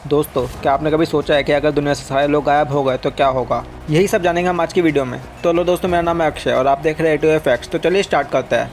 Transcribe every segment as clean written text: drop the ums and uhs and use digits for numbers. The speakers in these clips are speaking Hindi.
दोस्तों, क्या आपने कभी सोचा है कि अगर दुनिया से सारे लोग गायब हो गए तो क्या होगा? यही सब जानेंगे हम आज की वीडियो में। तो लो दोस्तों, मेरा नाम है अक्षय और आप देख रहे हैं A to Facts। तो चलिए स्टार्ट करते हैं।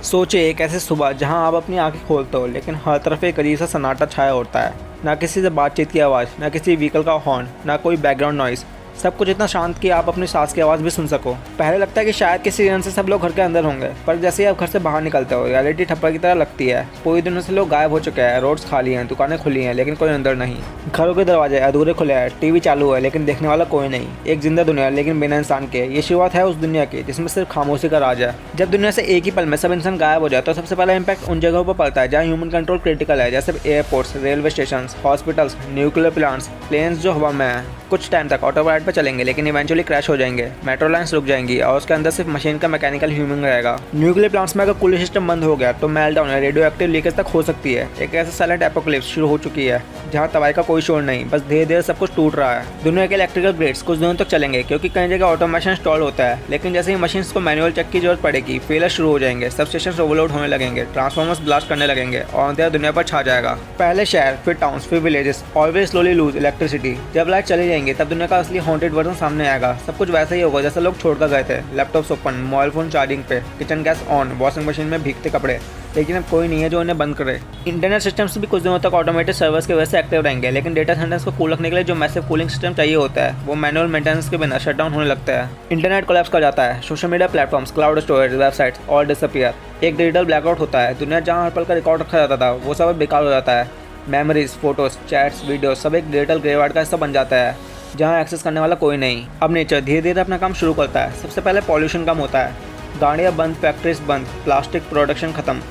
सोचिए एक ऐसी सुबह जहां आप अपनी आंखें खोलते हो लेकिन हर तरफ एक अजीब सा सन्नाटा छाया होता है। ना किसी से बातचीत की आवाज़, ना किसी व्हीकल का हॉर्न, ना कोई बैकग्राउंड नॉइस। सब कुछ इतना शांत कि आप अपनी सांस की आवाज़ भी सुन सको। पहले लगता है कि शायद किसी रीजन से सब लोग घर के अंदर होंगे, पर जैसे ही आप घर से बाहर निकलते हो रियलिटी ठप्पा की तरह लगती है। पूरी दुनिया से लोग गायब हो चुके हैं, रोड्स खाली हैं, दुकानें खुली हैं, लेकिन कोई अंदर नहीं। घरों के दरवाजे अधूरे खुले हैं, टीवी चालू है लेकिन देखने वाला कोई नहीं। एक जिंदा दुनिया लेकिन बिना इंसान के। ये शुरुआत है उस दुनिया की जिसमें सिर्फ खामोशी का राज है। जब दुनिया से एक ही पल में सब इंसान गायब हो जाए तो सबसे पहला इम्पैक्ट उन जगहों पर पड़ता है जहाँ ह्यूमन कंट्रोल क्रिटिकल है, जैसे airports, railway station, hospitals, nuclear plants, planes जो हवा में है। कुछ टाइम तक ऑटो पायलट पर चलेंगे लेकिन इवेंचुअली क्रैश हो जाएंगे। मेट्रो लाइन्स रुक जाएंगी और उसके अंदर सिर्फ मशीन का मैकेनिकल ह्यूमन रहेगा। न्यूक्लियर प्लांट्स में अगर कूलिंग सिस्टम बंद हो गया तो मेल्टडाउन या रेडियो एक्टिव लीकेज तक हो सकती है। एक ऐसा साइलेंट एपोकलिप्स शुरू हो चुकी है जहाँ तबाही का कोई शोर नहीं, बस धीरे धीरे सब कुछ टूट रहा है। दुनिया के इलेक्ट्रिकल ग्रिड्स कुछ दिनों तक चलेंगे क्योंकि कई जगह ऑटोमेशन इंस्टॉल होता है, लेकिन जैसे ही मशीन्स को मैनुअल चेक की जरूरत पड़ेगी फेलियर शुरू हो जाएंगे। सब स्टेशन ओवरलोड होने लगेंगे, ट्रांसफॉर्मर्स ब्लास्ट करने लगेंगे और अंधेरा दुनिया पर छा जाएगा। पहले शहर, फिर टाउन्स, फिर villages, always slowly lose electricity. जब लाइट चली जाएंगी तब दुनिया का असली हॉन्टेड वर्जन सामने आएगा। सब कुछ वैसा ही होगा जैसे लोग छोड़कर गए थे। Laptops open, mobile phone charging पे, kitchen gas on, washing machine में भीगते कपड़े, लेकिन अब कोई नहीं है जो उन्हें बंद करे। इंटरनेट सिस्टम्स भी कुछ दिनों तक ऑटोमेटेड सर्वर्स की वजह से एक्टिव रहेंगे, लेकिन डेटा सेंटर्स को कूल रखने के लिए जो मैसिव कूलिंग सिस्टम चाहिए होता है वो मैनुअल मेंटेनेंस के बिना शटडाउन होने लगता है। इंटरनेट कोलैप्स कर जाता है। Social media platforms, cloud storage, websites all disappear. एक डिजिटल ब्लैकआउट होता है। दुनिया जहाँ हर पल का रिकॉर्ड रखा जाता था वो सब बेकार हो जाता है। मेमोरीज, फोटोज, चैट्स, वीडियो सब एक डिजिटल ग्रेवयार्ड का हिस्सा बन जाता है जहाँ एक्सेस करने वाला कोई नहीं। अब नेचर धीरे धीरे अपना काम शुरू करता है। सबसे पहले पॉल्यूशन कम होता है। गाड़ियाँ बंद, फैक्ट्रीज बंद, प्लास्टिक प्रोडक्शन खत्म।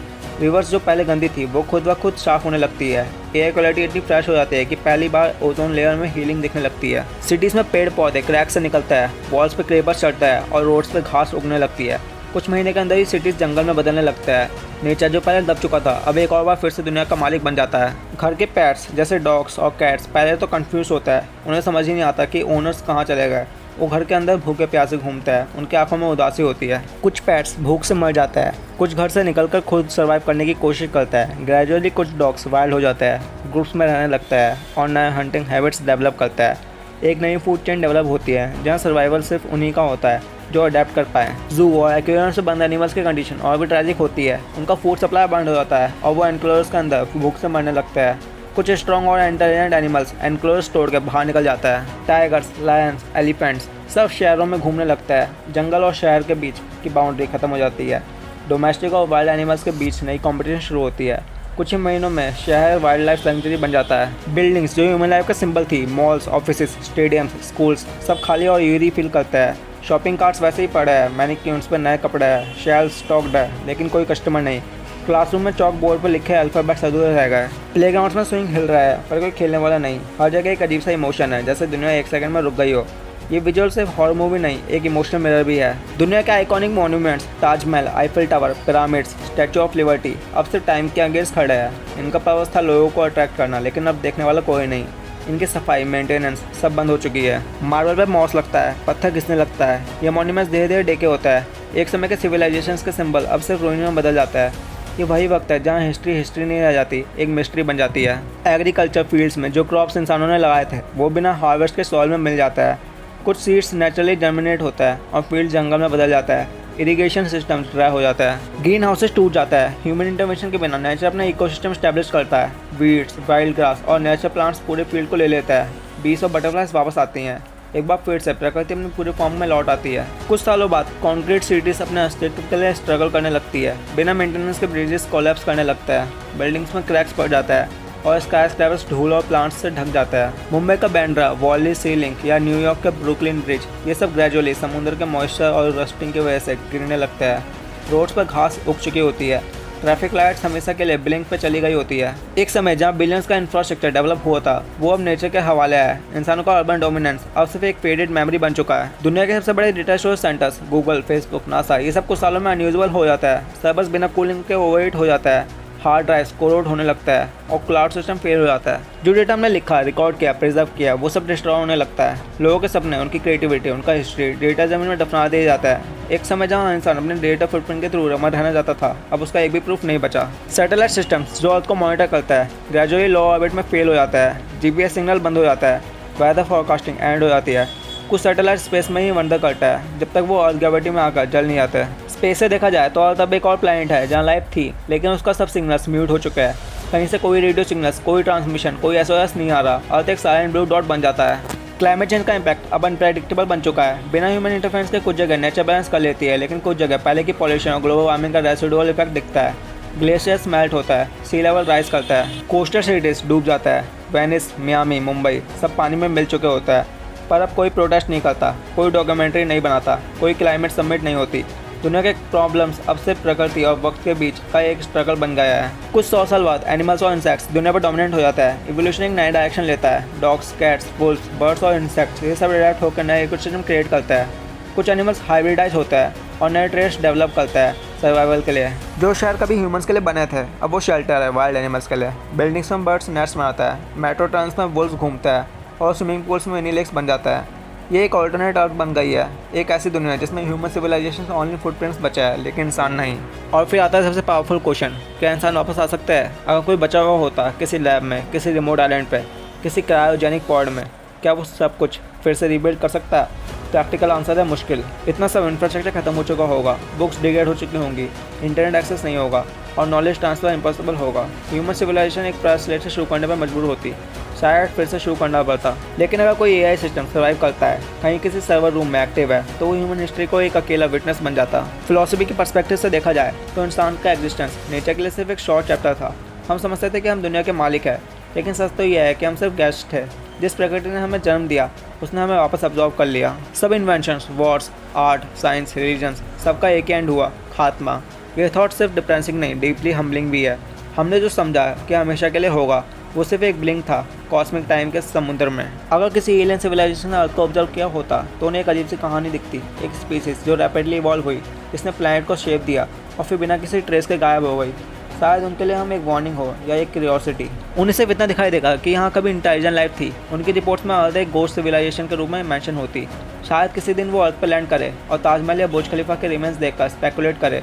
रिवर्स जो पहले गंदी थी वो खुद ब खुद साफ होने लगती है। एयर क्वालिटी इतनी फ्रेश हो जाती है कि पहली बार ओजोन लेयर में हीलिंग दिखने लगती है। सिटीज़ में पेड़ पौधे क्रैक से निकलता है, वॉल्स पे क्रेपर्स चढ़ता है और रोड्स पे घास उगने लगती है। कुछ महीने के अंदर ही सिटीज़ जंगल में बदलने लगता है। नेचर जो पहले दब चुका था अब एक और बार फिर से दुनिया का मालिक बन जाता है। घर के पेट्स जैसे डॉग्स और कैट्स पहले तो कंफ्यूज होता है, उन्हें समझ ही नहीं आता कि ओनर्स कहाँ चले गए। वो घर के अंदर भूखे प्यासे घूमता है, उनकी आंखों में उदासी होती है। कुछ पेट्स भूख से मर जाता है, कुछ घर से निकलकर खुद सर्वाइव करने की कोशिश करता है। ग्रेजुअली कुछ डॉग्स वाइल्ड हो जाता है, ग्रुप्स में रहने लगता है और नए हंटिंग हैबिट्स डेवलप करता है। एक नई फूड चेन डेवलप होती है जहाँ सर्वाइवल सिर्फ उन्हीं का होता है जो अडेप्ट कर पाए। जू और एक्वेरियम से बंद एनिमल्स की कंडीशन और भी ट्रैजिक होती है। उनका फूड सप्लाई बंद हो जाता है और वो एनक्लोजर्स के अंदर भूख से मरने लगता है। कुछ स्ट्रॉन्ग और इंटेलिजेंट एनिमल्स एनक्लोजर्स तोड़ के बाहर निकल जाता है। टाइगर्स, लायंस, एलिफेंट्स सब शहरों में घूमने लगता है। जंगल और शहर के बीच की बाउंड्री खत्म हो जाती है। डोमेस्टिक और वाइल्ड एनिमल्स के बीच नई कॉम्पिटिशन शुरू होती है। कुछ ही महीनों में शहर वाइल्ड लाइफ सेंचुरी बन जाता है। बिल्डिंग्स जो ह्यूमन लाइफ का सिंबल थी, मॉल्स, ऑफिसेज, स्टेडियम्स, स्कूल्स सब खाली और यूरी फील करता है। शॉपिंग कार्ट्स वैसे ही पड़े हैं, मैनिक्यून्स पर नए कपड़े हैं, शेल्फ स्टॉक्ड है लेकिन कोई कस्टमर नहीं। क्लासरूम में चॉक बोर्ड पर लिखे अल्फ़ाबेट्स अधूरे रह गए। प्लेग्राउंड्स में स्विंग हिल रहा है पर कोई खेलने वाला नहीं। हर जगह एक अजीब सा इमोशन है जैसे दुनिया एक सेकंड में रुक गई हो। ये विजुअल सिर्फ हॉरर मूवी नहीं, एक इमोशनल मिरर भी है। दुनिया के iconic monuments, Taj Mahal, Eiffel tower, pyramids, statue of liberty अब सिर्फ टाइम के अगेंस्ट खड़े हैं। इनका पर्पस था लोगों को अट्रैक्ट करना, लेकिन अब देखने वाला कोई नहीं। इनकी सफाई, मेंटेनेंस सब बंद हो चुकी है। मार्बल पर मॉस लगता है, पत्थर घिसने लगता है। ये मॉन्यूमेंट्स धीरे धीरे डेके होता है। एक समय के सिविलाइजेशंस के सिंबल अब सिर्फ रूइन में बदल जाता है। ये वही वक्त है जहाँ हिस्ट्री नहीं रह जाती, एक मिस्ट्री बन जाती है। एग्रीकल्चर फील्ड्स में जो क्रॉप्स इंसानों ने लगाए थे वो बिना हार्वेस्ट के सॉइल में मिल जाता है। कुछ सीड्स नेचुरली जर्मिनेट होता है और फील्ड जंगल में बदल जाता है। इरिगेशन सिस्टम ड्राई हो जाता है। ग्रीन हाउसेस टूट जाता है। ह्यूमन इंटरवेंशन के बिना नेचर अपना इकोसिस्टम स्टैब्लिश करता है। वीड्स, वाइल्ड ग्रास और नेचर प्लांट्स पूरे फील्ड को ले लेता है। बीस और बटरफ्लाइज वापस आती हैं। एक बार फिर से प्रकृति अपने पूरे फॉर्म में लौट आती है। कुछ सालों बाद कंक्रीट सिटीज अपने अस्तित्व के लिए स्ट्रगल करने लगती है। बिना मेंटेनेंस के ब्रिजेस कोलैप्स करने लगता है। बिल्डिंग्स में क्रैक्स पड़ जाता है और स्काई स्क्रैपर्स धूल और प्लांट्स से ढक जाता है। मुंबई का बैंड्रा, वॉली सी लिंक या न्यूयॉर्क का ब्रुकलिन ब्रिज ये सब ग्रेजुअली समुद्र के मॉइस्चर और रस्टिंग की वजह से गिरने लगता है। रोड्स पर घास उग चुकी होती है। ट्रैफिक लाइट्स हमेशा के लिए ब्लिंक पे चली गई होती है। एक समय जहाँ बिलियंस का इंफ्रास्ट्रक्चर डेवलप हुआ था वो अब नेचर के हवाले है। इंसानों का अर्बन डोमिनेंस अब सिर्फ एक फेडेड मेमोरी बन चुका है। दुनिया के सबसे बड़े data storage centres Google, Facebook, NASA ये सब कुछ सालों में अनयूजुअल हो जाता है। सर्वर्स बिना कूलिंग के ओवरहीट हो जाता है। हार्ड ड्राइव्स कोरोड होने लगता है और क्लाउड सिस्टम फेल हो जाता है। जो डेटा हमने लिखा, रिकॉर्ड किया, प्रिजर्व किया वो सब डिस्ट्रॉय होने लगता है। लोगों के सपने, उनकी क्रिएटिविटी, उनका हिस्ट्री डेटा जमीन में दफना दिया जाता है। एक समय जहां इंसान अपने डिजिटल फुटप्रिंट के थ्रू अमर रहना चाहता था, अब उसका एक भी प्रूफ नहीं बचा। सैटेलाइट सिस्टम्स जो अर्थ को मॉनिटर करता है ग्रेजुअली लो ऑर्बिट में फेल हो जाता है, जीपीएस सिग्नल बंद हो जाता है, वेदर फोरकास्टिंग एंड हो जाती है। कुछ सैटेलाइट स्पेस में ही वंडर करता है जब तक वो अर्थ ग्रेविटी में आकर जल नहीं जाते। स्पेस से देखा जाए तो अर्थ अब एक और प्लैनेट है जहाँ लाइफ थी, लेकिन उसका सब सिग्नल्स म्यूट हो चुके हैं। कहीं से कोई रेडियो सिग्नल्स, कोई ट्रांसमिशन, कोई एसओएस नहीं आ रहा। अर्थ एक साइलेंट ब्लू डॉट बन जाता है। क्लाइमेट चेंज का इम्पैक्ट अब अनप्रेडिक्टेबल बन चुका है। बिना ह्यूमन इंटरफेरेंस के कुछ जगह नेचर बैलेंस कर लेती है, लेकिन कुछ जगह पहले की पॉल्यूशन और ग्लोबल वार्मिंग का रेसिडुअल इफेक्ट दिखता है। ग्लेशियर्स मेल्ट होता है, सी लेवल राइज करता है, कोस्टल सिटीज डूब जाता है। वेनिस, मियामी, मुंबई सब पानी में मिल चुके होता है। पर अब कोई प्रोटेस्ट नहीं करता, कोई डॉक्यूमेंट्री नहीं बनाता, कोई क्लाइमेट समिट नहीं होती। दुनिया के प्रॉब्लम्स अब सिर्फ प्रकृति और वक्त के बीच का एक स्ट्रगल बन गया है। कुछ 100 साल बाद एनिमल्स और इंसेक्ट्स दुनिया पर डोमिनेंट हो जाता है। इवोल्यूशन एक नया डायरेक्शन लेता है। डॉग्स, कैट्स, वुल्फ्स, बर्ड्स और इंसेक्ट्स ये सब अडैप्ट होकर नए इकोसिस्टम क्रिएट करता है। कुछ एनिमल्स हाइब्रिडाइज होता है और नए ट्रेड्स डेवलप करता है सर्वाइवल के लिए। जो शहर कभी ह्यूमंस के लिए बने थे अब वो शेल्टर है वाइल्ड एनिमल्स के लिए। बिल्डिंग्स में बर्ड्स नेट्स बनाता है, मेट्रो ट्रेन्स में वुल्फ्स घूमता है और स्विमिंग पूल्स में मिनी लेक्स बन जाता है। ये एक ऑल्टरनेट अर्थ बन गई है, एक ऐसी दुनिया जिसमें ह्यूमन सिविलाइजेशन से ओनली फुटप्रिंट्स बचा है, लेकिन इंसान नहीं। और फिर आता है सबसे पावरफुल क्वेश्चन, क्या इंसान वापस आ सकता है? अगर कोई बचा हुआ होता किसी लैब में, किसी रिमोट आइलैंड पे, किसी क्रायोजेनिक पॉड में, क्या वो सब कुछ फिर से रीबिल्ड कर सकता है? प्रैक्टिकल आंसर है मुश्किल। इतना सब इंफ्रास्ट्रक्चर खत्म हो चुका होगा, बुक्स डिग्रेड हो चुकी होंगी, इंटरनेट एक्सेस नहीं होगा और नॉलेज ट्रांसफर इम्पॉसिबल होगा। ह्यूमन सिविलाइजेशन एक फ्रेश स्लेट से शुरू करने पर मजबूर होती, शायद फिर से शुरू करना पड़ता। लेकिन अगर कोई एआई सिस्टम सर्वाइव करता है, कहीं किसी सर्वर रूम में एक्टिव है, तो वो ह्यूमन हिस्ट्री को एक अकेला विटनेस बन जाता। फिलॉसफी के पर्सपेक्टिव से देखा जाए तो इंसान का एग्जिस्टेंस नेचर के लिए सिर्फ एक शॉर्ट चैप्टर था। हम समझते थे कि हम दुनिया के मालिक हैं, लेकिन सच तो यह है कि हम सिर्फ गेस्ट थे। जिस प्रकृति ने हमें जन्म दिया उसने हमें वापस अब्जॉर्व कर लिया। सब inventions, Wars, art, science, religions सबका एक एंड हुआ, खात्मा। ये थॉट सिर्फ डिप्रेसिंग नहीं, डीपली हम्बलिंग भी है। हमने जो समझा कि हमेशा के लिए होगा वो सिर्फ एक ब्लिंक था कॉस्मिक टाइम के समुद्र में। अगर किसी एलियन सिविलाइजेशन ने अर्थ को ऑब्जर्व किया होता तो उन्हें एक अजीब सी कहानी दिखती। एक स्पीसीज जो रैपिडली इवॉल्व हुई, जिसने प्लैनेट को शेप दिया और फिर बिना किसी ट्रेस के गायब हो गई। शायद उनके लिए हम एक वार्निंग हो या एक क्यूरियोसिटी। उन्हें सिर्फ इतना दिखाई देगा कि यहाँ कभी इंटेलिजेंट लाइफ थी। उनकी रिपोर्ट्स में अर्थ एक गोस्ट सिविलाइजेशन के रूप में मेंशन होती। शायद किसी दिन वो अर्थ पर लैंड करे और ताजमहल या बुर्ज खलीफा के रिमेन्स देखकर स्पेकुलेट करे,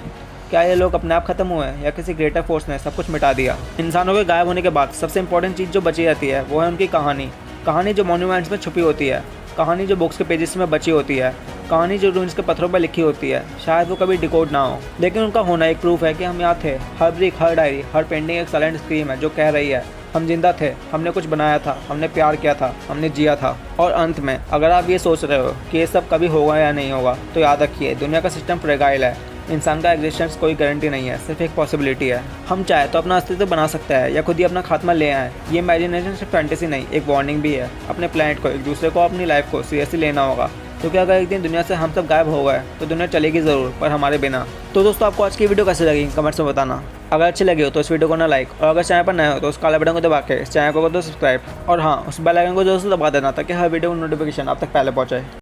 क्या ये लोग अपने आप खत्म हुए हैं या किसी ग्रेटर फोर्स ने सब कुछ मिटा दिया। इंसानों के गायब होने के बाद सबसे इंपॉर्टेंट चीज़ जो बची रहती है वो है उनकी कहानी। कहानी जो मॉन्यूमेंट्स में छुपी होती है, कहानी जो बुक्स के पेजेस में बची होती है, कहानी जो रूइंस के पत्थरों पर लिखी होती है। शायद वो कभी डिकोड ना हो, लेकिन उनका होना एक प्रूफ है कि हम यहाँ थे। हर ब्रिक, हर डायरी, हर पेंटिंग एक साइलेंट स्क्रीम है जो कह रही है हम जिंदा थे, हमने कुछ बनाया था, हमने प्यार किया था, हमने जिया था। और अंत में अगर आप ये सोच रहे हो कि ये सब कभी होगा या नहीं होगा, तो याद रखिए दुनिया का सिस्टम फ्रेगाइल है। इंसान का एग्जिस्टेंस कोई गारंटी नहीं है, सिर्फ एक पॉसिबिलिटी है। हम चाहे तो अपना अस्तित्व बना सकते हैं या खुद ही अपना खात्मा ले आए। ये इमेजिनेशन सिर्फ फैंटेसी नहीं, एक वार्निंग भी है। अपने प्लैनेट को, एक दूसरे को, अपनी लाइफ को सीरियसली लेना होगा, क्योंकि अगर एक दिन दुनिया से हम सब गायब हो गए तो दुनिया चलेगी ज़रूर, पर हमारे बिना। तो दोस्तों आपको आज की वीडियो कैसी लगी कमेंट्स में बताना। अगर अच्छी लगी हो तो इस वीडियो को ना लाइक, और अगर चैनल पर नए हो तो उस काले बटन को दबा के इस चैनल को कर दो सब्सक्राइब, और हाँ उस बेल आइकन को जरूर से दबा देना ताकि हर वीडियो की नोटिफिकेशन आप तक पहले पहुँचे।